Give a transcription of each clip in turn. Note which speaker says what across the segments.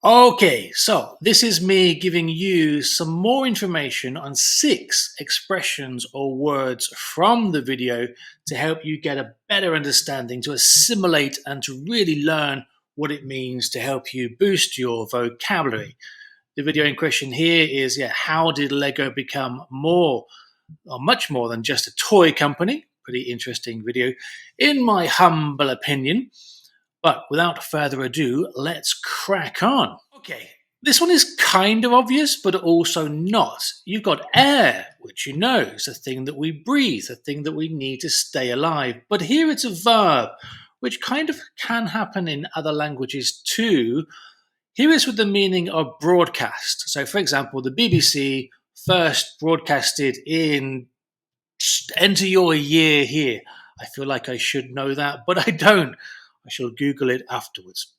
Speaker 1: Okay, so this is me giving you some more information on 6 expressions or words from the video to help you get a better understanding, to assimilate, and to really learn what it means to help you boost your vocabulary. The video in question here is how did Lego become more or much more than just a toy company? Pretty interesting video, in my humble opinion. But without further ado, let's crack on. Okay, this one is kind of obvious, but also not. You've got air, which you know is a thing that we breathe, a thing that we need to stay alive. But here it's a verb, which kind of can happen in other languages too. Here is with the meaning of broadcast. So, for example, the BBC first broadcasted in enter your year here. I feel like I should know that, but I don't. I shall Google it afterwards.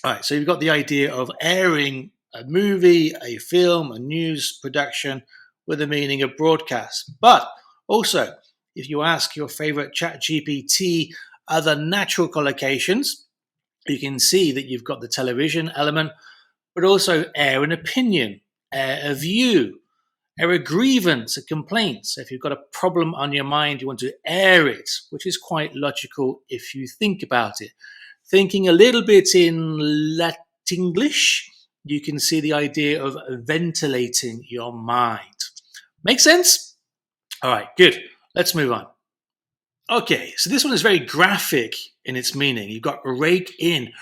Speaker 1: All right, so you've got the idea of airing a movie, a film, a news production with the meaning of broadcast. But also, if you ask your favorite ChatGPT other natural collocations, you can see that you've got the television element, but also air an opinion, air a view, air a grievance, a complaint. So if you've got a problem on your mind, you want to air it, which is quite logical if you think about it. Thinking a little bit in Latinglish, you can see the idea of ventilating your mind. Make sense? All right, good. Let's move on. Okay, so this one is very graphic in its meaning. You've got raking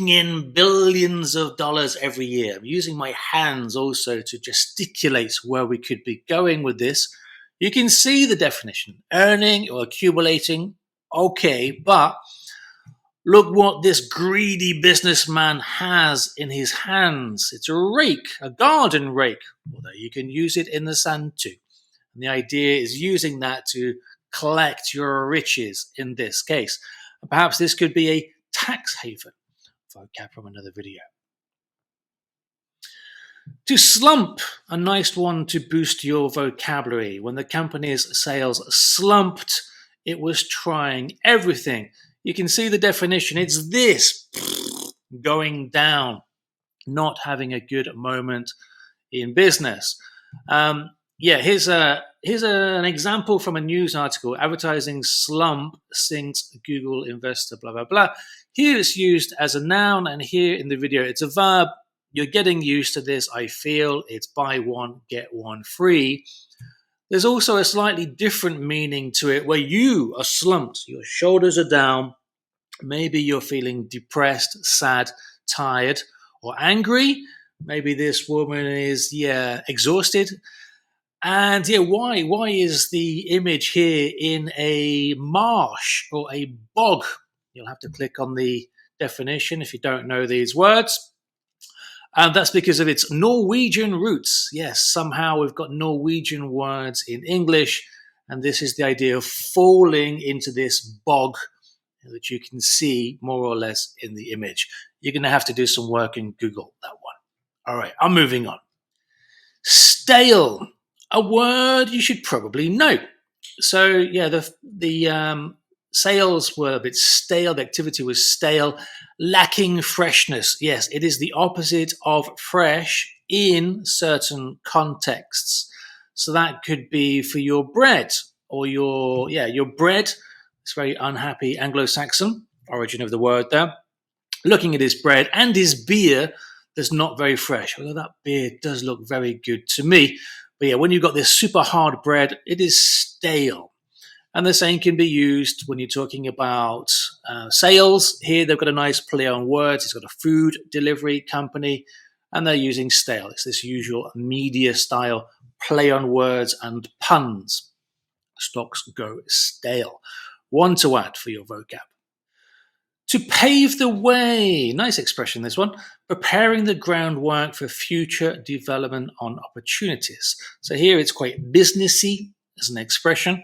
Speaker 1: in billions of dollars every year. I'm using my hands also to gesticulate where we could be going with this. You can see the definition, earning or accumulating. Okay, but look what this greedy businessman has in his hands. It's a rake, a garden rake, although you can use it in the sand too. And the idea is using that to collect your riches in this case. And perhaps this could be a tax haven, vocab from another video. To slump, a nice one to boost your vocabulary. When the company's sales slumped, it was trying everything. You can see the definition. It's this, going down, not having a good moment in business. Here's an example from a news article. Advertising slump sinks Google investor, blah, blah, blah. Here it's used as a noun, and here in the video it's a verb. You're getting used to this, I feel. It's buy one, get one free. There's also a slightly different meaning to it where you are slumped. Your shoulders are down. Maybe you're feeling depressed, sad, tired, or angry. Maybe this woman is, exhausted. And why? Why is the image here in a marsh or a bog? You'll have to click on the definition if you don't know these words. And that's because of its Norwegian roots. Yes, somehow we've got Norwegian words in English, and this is the idea of falling into this bog that you can see more or less in the image. You're going to have to do some work in Google that one. All right, I'm moving on. Stale, a word you should probably know. So the sales were a bit stale. The activity was stale, lacking freshness. Yes, it is the opposite of fresh in certain contexts. So that could be for your bread or your bread. It's very unhappy Anglo-Saxon origin of the word there. Looking at his bread and his beer, that's not very fresh. Although that beer does look very good to me. But when you've got this super hard bread, it is stale. And the same can be used when you're talking about sales. Here they've got a nice play on words. It's got a food delivery company, and they're using stale. It's this usual media style play on words and puns. Stocks go stale. One to add for your vocab. To pave the way, nice expression this one, preparing the groundwork for future development on opportunities. So here it's quite businessy as an expression.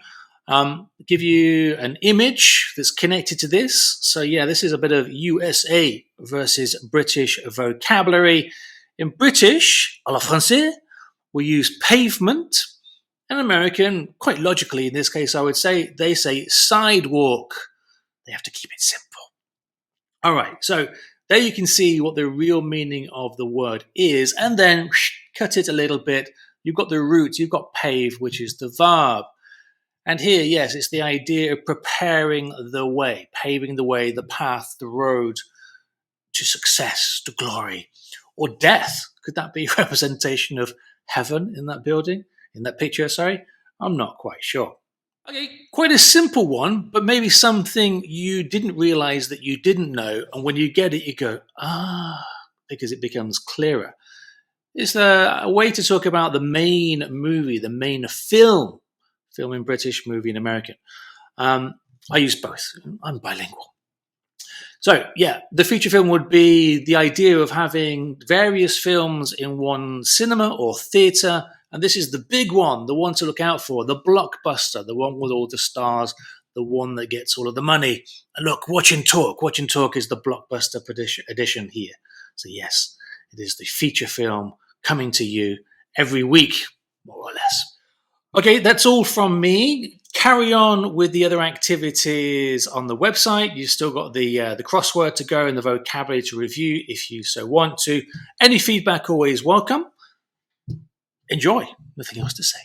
Speaker 1: Give you an image that's connected to this. So this is a bit of USA versus British vocabulary. In British, à la française, we use pavement. And American, quite logically in this case, I would say, they say sidewalk. They have to keep it simple. All right, so There you can see what the real meaning of the word is, and then cut it a little bit. You've got the root, you've got pave, which is the verb. And here, yes, it's the idea of preparing the way, paving the way, the path, the road to success, to glory, or death. Could that be a representation of heaven in that building, in that picture, sorry? I'm not quite sure. Okay, quite a simple one, but maybe something you didn't realize that you didn't know. And when you get it, you go, because it becomes clearer. It's a way to talk about the main movie, the main film in British, movie in American. I use both. I'm bilingual. So, yeah, the feature film would be the idea of having various films in one cinema or theatre. And this is the big one, the one to look out for, the blockbuster, the one with all the stars, the one that gets all of the money. And look, Watch and Talk. Watch and Talk is the blockbuster edition here. So, yes, it is the feature film coming to you every week, more or less. Okay, that's all from me. Carry on with the other activities on the website. You've still got the crossword to go and the vocabulary to review if you so want to. Any feedback always welcome. Enjoy. Nothing else to say.